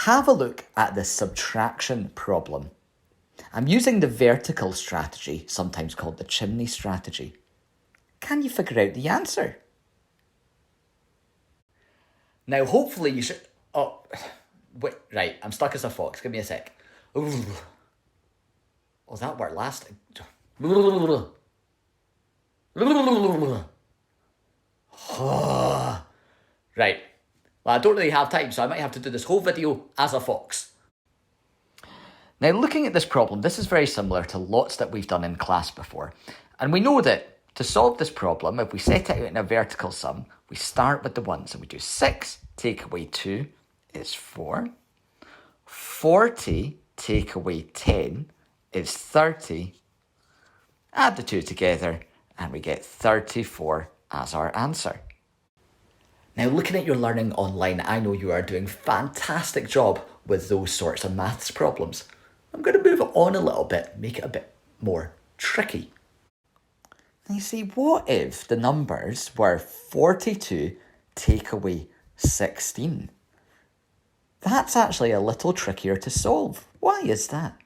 Have a look at the subtraction problem. I'm using the vertical strategy, sometimes called the chimney strategy. Can you figure out the answer? Now, hopefully you should... Oh, wait, right, I'm stuck as a fox. Give me a sec. Ooh. Oh, that word last... Right. Well, I don't really have time, so I might have to do this whole video as a fox. Now, looking at this problem, this is very similar to lots that we've done in class before. And we know that to solve this problem, if we set it out in a vertical sum, we start with the ones. And we do 6 take away 2 is 4. 40 take away 10 is 30. Add the two together and we get 34 as our answer. Now, looking at your learning online, I know you are doing a fantastic job with those sorts of maths problems. I'm going to move it on a little bit, make it a bit more tricky. Now, you see, what if the numbers were 42 take away 16? That's actually a little trickier to solve. Why is that?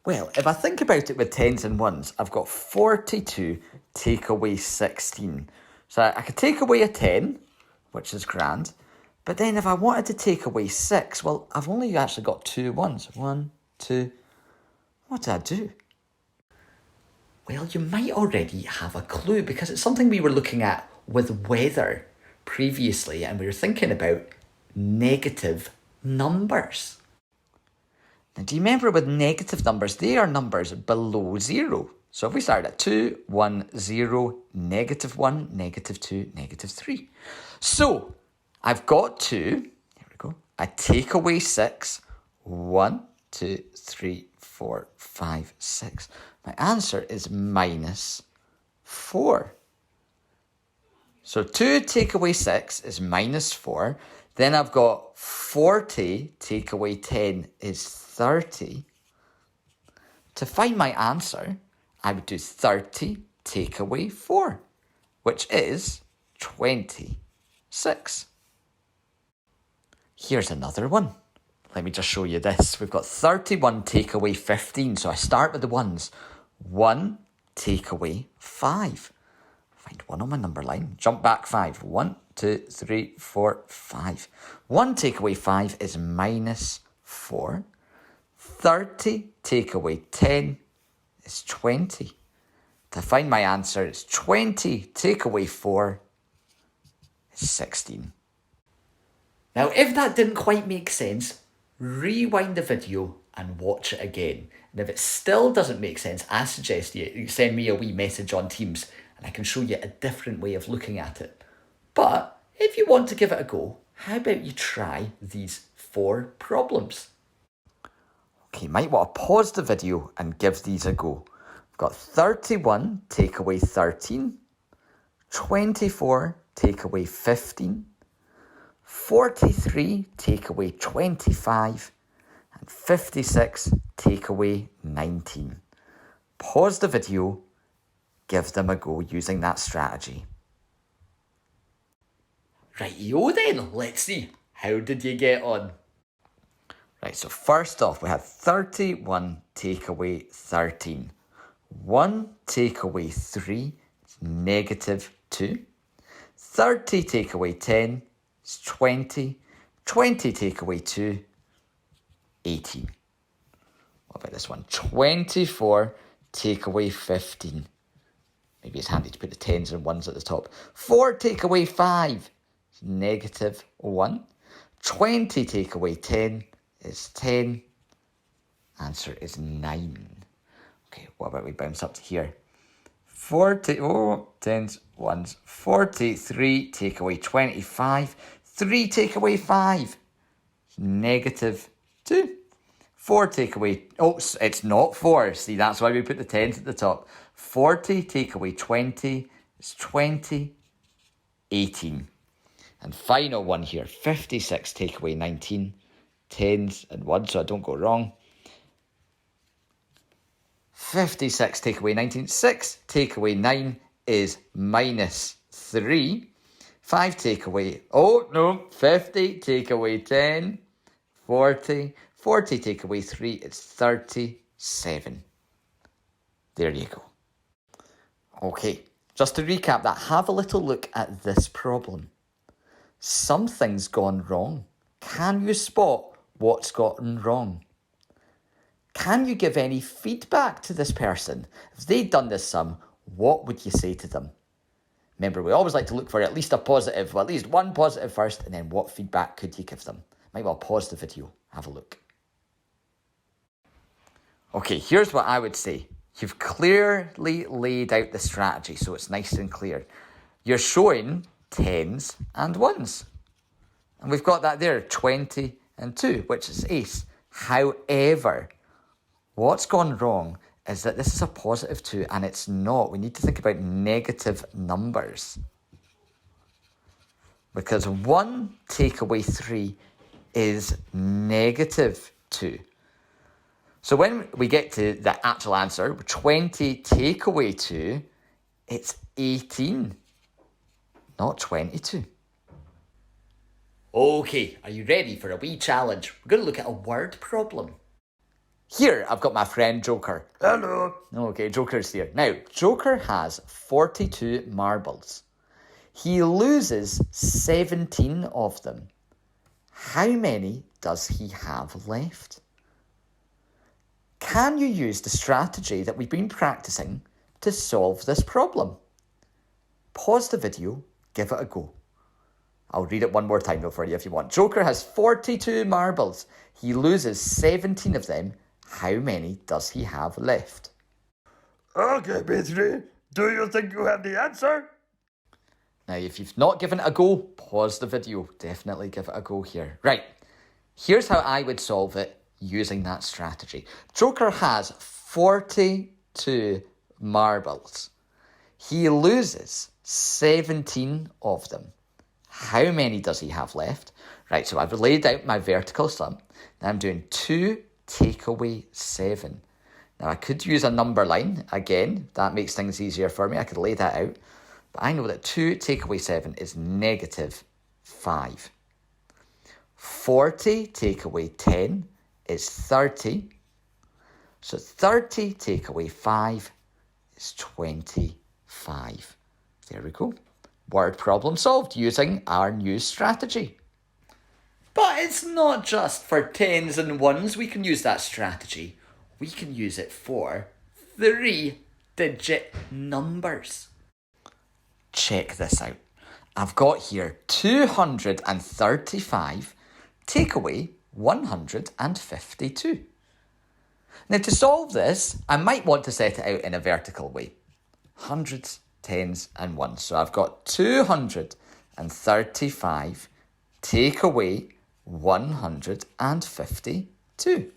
Well, if I think about it with tens and ones, I've got 42 take away 16. So I could take away a 10, which is grand. But then if I wanted to take away 6, well, I've only actually got 2 ones. 1, 2. What do I do? Well, you might already have a clue because it's something we were looking at with weather previously, and we were thinking about negative numbers. Now, do you remember with negative numbers, they are numbers below 0. So if we start at 2, 1, 0, negative 1, negative 2, negative 3. So I've got 2. Here we go. I take away 6. 1, 2, 3, 4, 5, 6. My answer is minus 4. So 2 take away 6 is minus 4. Then I've got 40 take away 10 is 30. To find my answer, I would do 30 take away 4, which is 26. Here's another one. Let me just show you this. We've got 31 take away 15. So I start with the ones. 1 take away 5. Find 1 on my number line. Jump back 5. 1, 2, 3, 4, 5. 1 take away 5 is minus 4. 30 take away 10 is 20. To find my answer, it's 20 take away 4 is 16. Now, if that didn't quite make sense, rewind the video and watch it again. And if it still doesn't make sense, I suggest you send me a wee message on Teams and I can show you a different way of looking at it. But if you want to give it a go, how about you try these 4 problems? Okay, you might want to pause the video and give these a go. We've got 31 take away 13, 24 take away 15, 43 take away 25, and 56 take away 19. Pause the video, give them a go using that strategy. Right-yo then, let's see. How did you get on? Right, so first off, we have 31 take away 13. 1 take away 3 is negative 2. 30 take away 10 is 20. 20 take away 2, 18. What about this one? 24 take away 15. Maybe it's handy to put the 10s and 1s at the top. 4 take away 5 is negative 1. 20 take away 10 is 10. Answer is 9. Okay, what about we bounce up to here? 10s, 1s. 43 take away 25. 3 take away 5. Negative 2. 4 take away... Oh, it's not 4. See, that's why we put the 10s at the top. 40 take away 20 is 20. 18. And final one here. 56 take away 19. 10s and 1, so I don't go wrong. 56 take away 19. 6 take away 9 is minus 3. 5 take away... Oh, no. 50 take away 10 40. 40 take away 3 is 37. There you go. Okay, just to recap that, have a little look at this problem. Something's gone wrong. Can you spot what's gotten wrong? Can you give any feedback to this person? If they'd done this sum, what would you say to them? Remember, we always like to look for at least a positive, well, at least one positive first, and then what feedback could you give them? Might well pause the video, have a look. Okay, here's what I would say. You've clearly laid out the strategy, so it's nice and clear. You're showing tens and ones. And we've got that there, 20 and 2, which is ace. However, what's gone wrong is that this is a positive 2 and it's not. We need to think about negative numbers. Because 1 take away 3 is negative 2. So when we get to the actual answer, 20 take away 2, it's 18, not 22. Okay, are you ready for a wee challenge? We're going to look at a word problem. Here, I've got my friend Joker. Hello. Okay, Joker's here. Now, Joker has 42 marbles. He loses 17 of them. How many does he have left? Can you use the strategy that we've been practicing to solve this problem? Pause the video, give it a go. I'll read it one more time though for you if you want. Joker has 42 marbles. He loses 17 of them. How many does he have left? Okay, Petrie, do you think you have the answer? Now, if you've not given it a go, pause the video. Definitely give it a go here. Right, here's how I would solve it using that strategy. Joker has 42 marbles. He loses 17 of them. How many does he have left? Right, so I've laid out my vertical sum. Now I'm doing 2 take away 7. Now I could use a number line. Again, that makes things easier for me. I could lay that out. But I know that 2 take away 7 is negative 5. 40 take away 10 is 30. So 30 take away 5 is 25. There we go. Word problem solved using our new strategy. But it's not just for tens and ones we can use that strategy. We can use it for 3-digit numbers. Check this out. I've got here 235 take away 152. Now to solve this, I might want to set it out in a vertical way. Hundreds, tens and ones. So I've got 235 take away 152.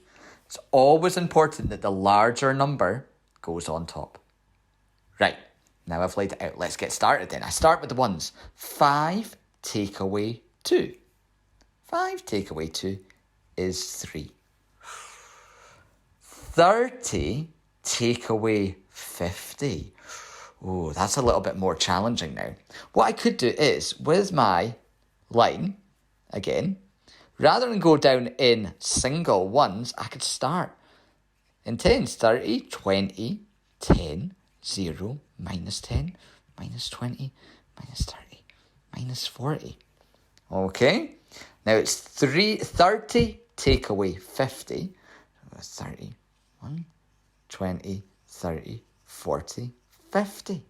It's always important that the larger number goes on top. Right, now I've laid it out. Let's get started then. I start with the ones. 5 take away 2. 5 take away 2 is 3. 30 take away 50. Oh, that's a little bit more challenging now. What I could do is, with my line, again, rather than go down in single ones, I could start in tens. 30, 20, 10, 0, minus 10, minus 20, minus 30, minus 40. Okay, now it's 30 take away 50. 30, 1, 20, 30, 40, 50.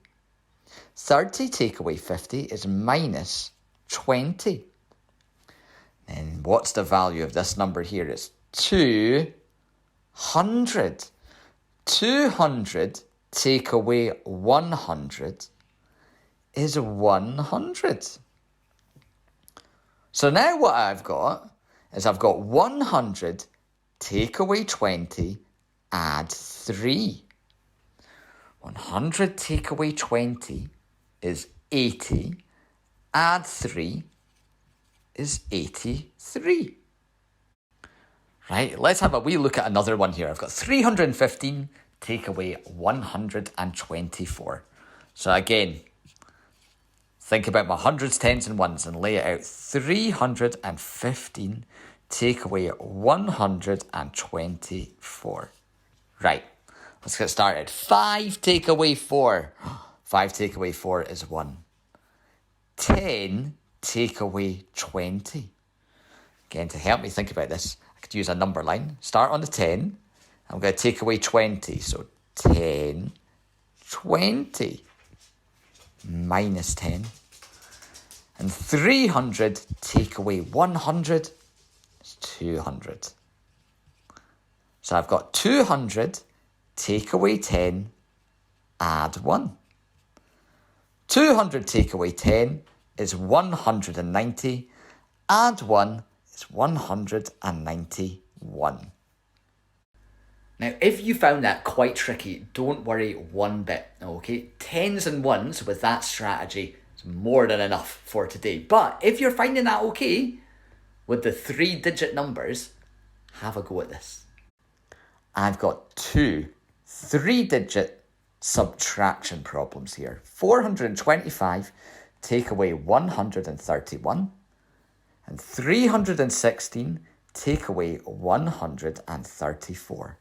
30 take away 50 is minus 20. And what's the value of this number here? It's 200. 200 take away 100 is 100. So now what I've got is I've got 100 take away 20, add 3. 100 take away 20 is 80, add 3 is 83. Right, let's have a wee look at another one here. I've got 315 take away 124. So again, think about my hundreds, tens and ones and lay it out. 315 take away 124. Right, let's get started. 5 take away 4. 5 take away 4 is 1. 10 take away 20. Again, to help me think about this, I could use a number line. Start on the 10. I'm going to take away 20. So 10, 20, minus 10. And 300 take away 100 is 200. So I've got 200, take away 10, add 1. 200 take away 10 is 190, add 1 is 191. Now, if you found that quite tricky, don't worry one bit, okay? 10s and 1s with that strategy is more than enough for today. But if you're finding that okay with the 3-digit numbers, have a go at this. I've got 2 3-digit subtraction problems here. 425 take away 131 and 316 take away 134.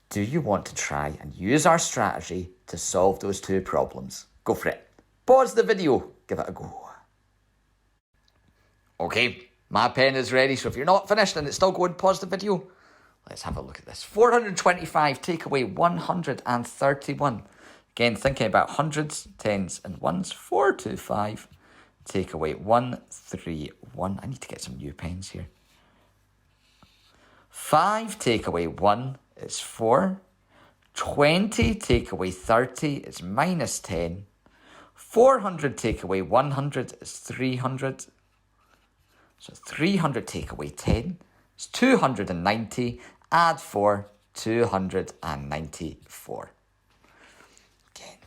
Do you want to try and use our strategy to solve those 2 problems? Go for it. Pause the video, give it a go. Okay, my pen is ready, so if you're not finished and it's still going, pause the video. Let's have a look at this. 425 take away 131. Again, thinking about hundreds, 10s and 1s. 425 take away 131. I need to get some new pens here. 5 take away 1 is 4. 20 take away 30 is minus 10. 400 take away 100 is 300. So 300 take away 10 is 290. Add 4, 294. Again.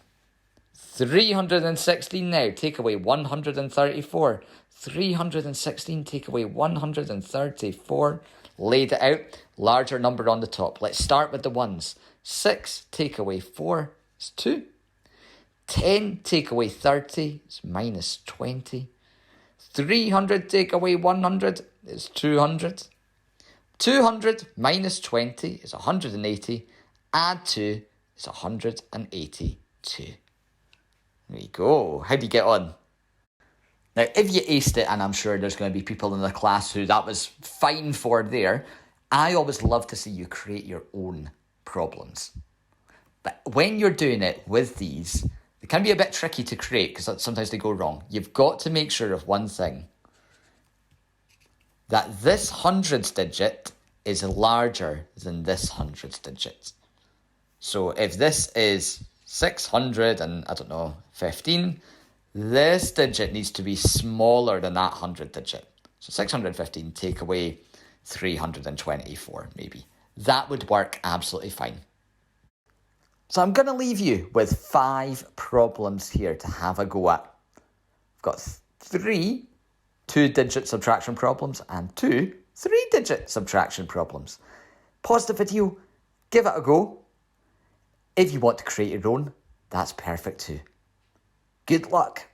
316 now. Take away 134. 316 take away 134. Laid it out. Larger number on the top. Let's start with the ones. 6 take away 4 is 2. 10 take away 30 is minus 20. 300 take away 100 is 200. 200 minus 20 is 180. Add 2 is 182. There you go. How do you get on? Now, if you aced it, and I'm sure there's going to be people in the class who that was fine for there, I always love to see you create your own problems. But when you're doing it with these, they can be a bit tricky to create because sometimes they go wrong. You've got to make sure of one thing, that this hundreds digit is larger than this hundreds digit. So if this is 600 and, 15, this digit needs to be smaller than that 100 digit. So 615 take away 324 maybe. That would work absolutely fine. So I'm going to leave you with 5 problems here to have a go at. I've got 3 2-digit subtraction problems and 2 3-digit subtraction problems. Pause the video, give it a go. If you want to create your own, that's perfect too. Good luck.